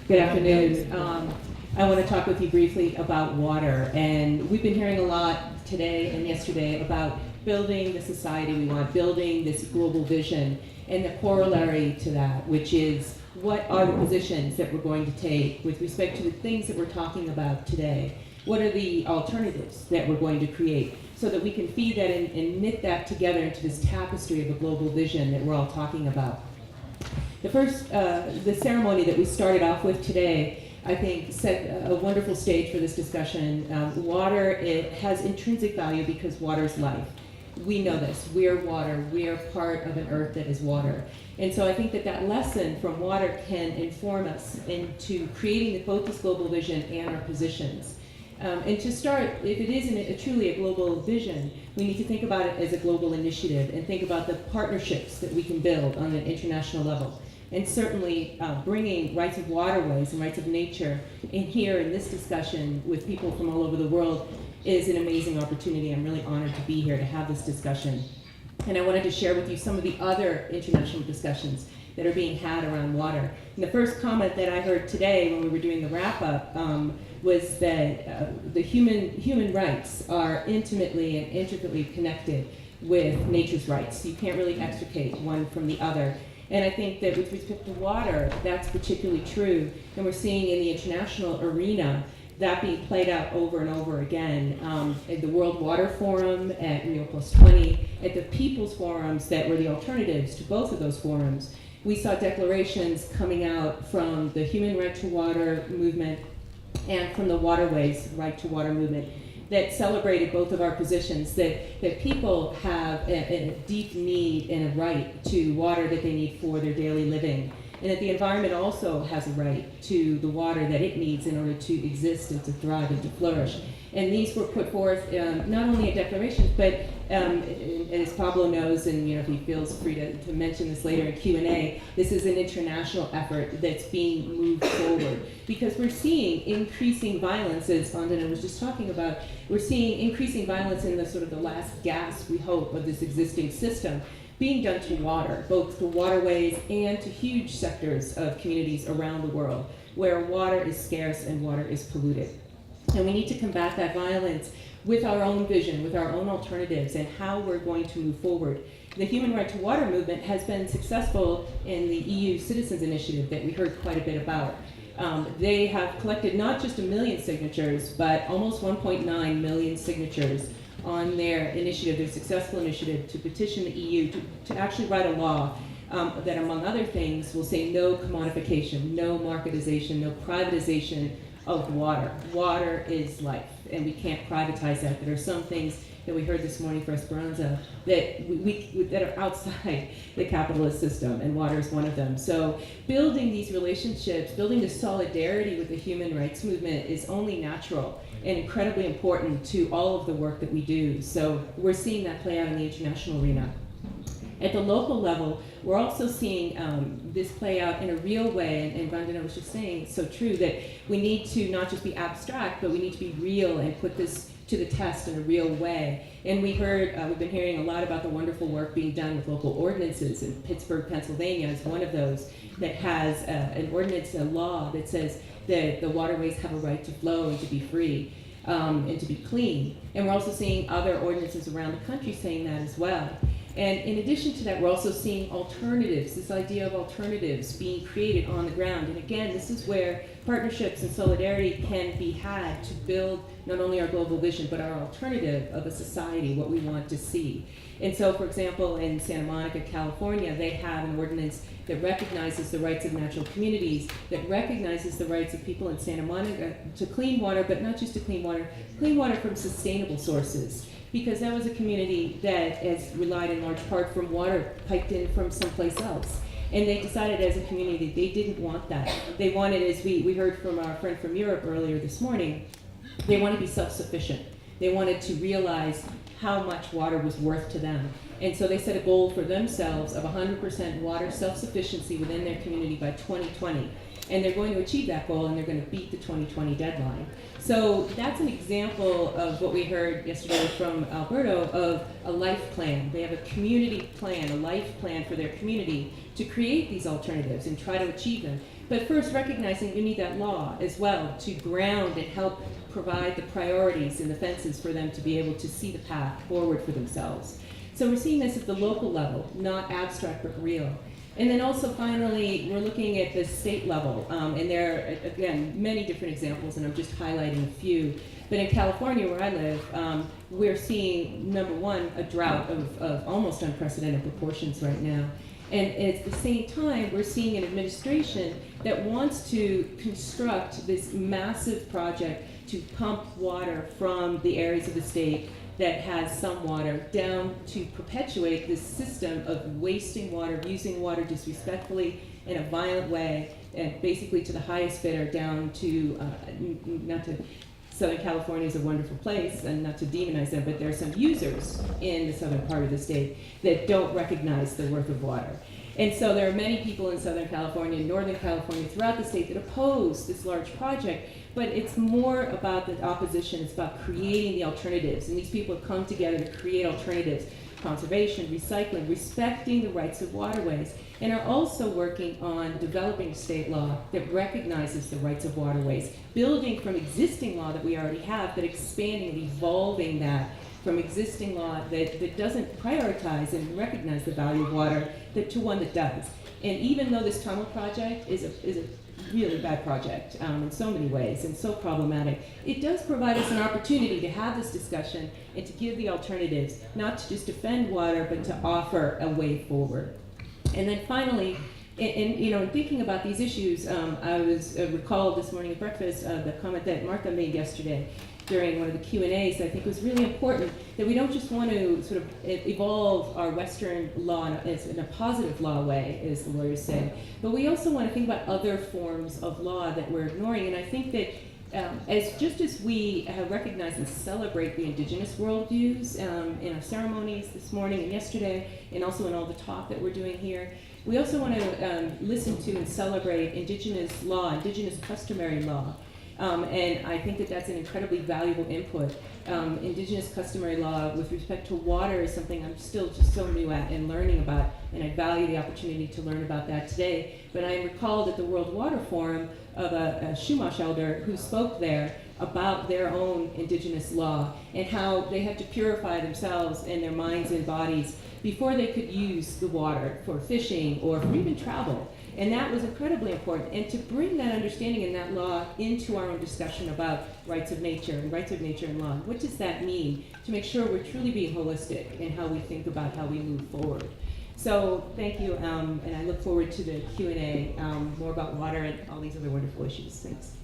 Good afternoon. I want to talk with you briefly about water. And we've been hearing a lot today and yesterday about building the society we want, building this global vision, and the corollary to that, which is what are the positions that we're going to take with respect to the things that we're talking about today? What are the alternatives that we're going to create so that we can feed that and knit that together into this tapestry of a global vision that we're all talking about? The ceremony that we started off with today, I think, set a wonderful stage for this discussion. Water, it has intrinsic value because water is life. We know this. We are water. We are part of an earth that is water. And so I think that lesson from water can inform us into creating both this global vision and our positions. And to start, if it isn't truly a global vision, we need to think about it as a global initiative and think about the partnerships that we can build on an international level. And certainly bringing rights of waterways and rights of nature in here in this discussion with people from all over the world is an amazing opportunity. I'm really honored to be here to have this discussion. And I wanted to share with you some of the other international discussions that are being had around water. And the first comment that I heard today when we were doing the wrap-up was that the human rights are intimately and intricately connected with nature's rights. So you can't really extricate one from the other. And I think that with respect to water, that's particularly true. And we're seeing in the international arena that being played out over and over again at the World Water Forum, at Rio Plus 20, at the People's Forums that were the alternatives to both of those forums. We saw declarations coming out from the Human Right to Water movement and from the Waterways Right to Water movement that celebrated both of our positions, that people have a deep need and a right to water that they need for their daily living, and that the environment also has a right to the water that it needs in order to exist and to thrive and to flourish. And these were put forth not only in declarations, but as Pablo knows, and if he feels free to mention this later in Q&A, this is an international effort that's being moved forward because we're seeing increasing violence, as Vandana was just talking about. We're seeing increasing violence in the sort of the last gasp, we hope, of this existing system being done to water, both to waterways and to huge sectors of communities around the world where water is scarce and water is polluted. And we need to combat that violence with our own vision, with our own alternatives, and how we're going to move forward. The Human Right to Water movement has been successful in the EU Citizens Initiative that we heard quite a bit about. They have collected not just 1 million signatures, but almost 1.9 million signatures on their initiative, their successful initiative to petition the EU to actually write a law that, among other things, will say no commodification, no marketization, no privatization of water. Water is life, and we can't privatize that. There are some things that we heard this morning for Esperanza that are outside the capitalist system, and water is one of them. So building these relationships, building the solidarity with the human rights movement is only natural and incredibly important to all of the work that we do. So we're seeing that play out in the international arena. At the local level, we're also seeing this play out in a real way, and Vandana was just saying, it's so true, that we need to not just be abstract, but we need to be real and put this to the test in a real way. And we've been hearing a lot about the wonderful work being done with local ordinances, and Pittsburgh, Pennsylvania is one of those that has an ordinance, a law that says that the waterways have a right to flow and to be free and to be clean. And we're also seeing other ordinances around the country saying that as well. And in addition to that, we're also seeing alternatives, this idea of alternatives being created on the ground. And again, this is where partnerships and solidarity can be had to build not only our global vision, but our alternative of a society, what we want to see. And so, for example, in Santa Monica, California, they have an ordinance that recognizes the rights of natural communities, that recognizes the rights of people in Santa Monica to clean water, but not just to clean water from sustainable sources. Because that was a community that has relied in large part from water piped in from someplace else. And they decided as a community they didn't want that. They wanted, as we heard from our friend from Europe earlier this morning, they wanted to be self-sufficient. They wanted to realize how much water was worth to them. And so they set a goal for themselves of 100% water self-sufficiency within their community by 2020. And they're going to achieve that goal, and they're going to beat the 2020 deadline. So that's an example of what we heard yesterday from Alberto of a life plan. They have a community plan, a life plan for their community to create these alternatives and try to achieve them. But first, recognizing you need that law as well to ground and help provide the priorities and the fences for them to be able to see the path forward for themselves. So we're seeing this at the local level, not abstract but real. And then also finally, we're looking at the state level, and there are, again, many different examples, and I'm just highlighting a few. But in California, where I live, we're seeing, number one, a drought of almost unprecedented proportions right now. And at the same time, we're seeing an administration that wants to construct this massive project to pump water from the areas of the state that has some water down to perpetuate this system of wasting water, using water disrespectfully in a violent way, and basically to the highest bidder down to, Southern California is a wonderful place, and not to demonize them, but there are some users in the southern part of the state that don't recognize the worth of water. And so there are many people in Southern California, Northern California, throughout the state that oppose this large project, but it's more about the opposition, it's about creating the alternatives, and these people have come together to create alternatives, conservation, recycling, respecting the rights of waterways, and are also working on developing state law that recognizes the rights of waterways, building from existing law that we already have, but expanding and evolving that from existing law that doesn't prioritize and recognize the value of water to one that does. And even though this tunnel project is a really bad project in so many ways and so problematic, it does provide us an opportunity to have this discussion and to give the alternatives, not to just defend water, but to offer a way forward. And then finally, in thinking about these issues, I was recalled this morning at breakfast the comment that Martha made yesterday during one of the Q&As. I think it was really important that we don't just want to sort of evolve our Western law in a positive law way, as the lawyers say, but we also want to think about other forms of law that we're ignoring. And I think that just as we have recognized and celebrate the indigenous worldviews in our ceremonies this morning and yesterday, and also in all the talk that we're doing here, we also want to listen to and celebrate indigenous law, indigenous customary law. And I think that that's an incredibly valuable input. Indigenous customary law with respect to water is something I'm still just so new at and learning about, and I value the opportunity to learn about that today. But I am recalled at the World Water Forum of a Chumash elder who spoke there about their own indigenous law and how they had to purify themselves and their minds and bodies before they could use the water for fishing or for even travel. And that was incredibly important. And to bring that understanding and that law into our own discussion about rights of nature and law, what does that mean to make sure we're truly being holistic in how we think about how we move forward. So thank you, and I look forward to the Q&A, more about water and all these other wonderful issues. Thanks.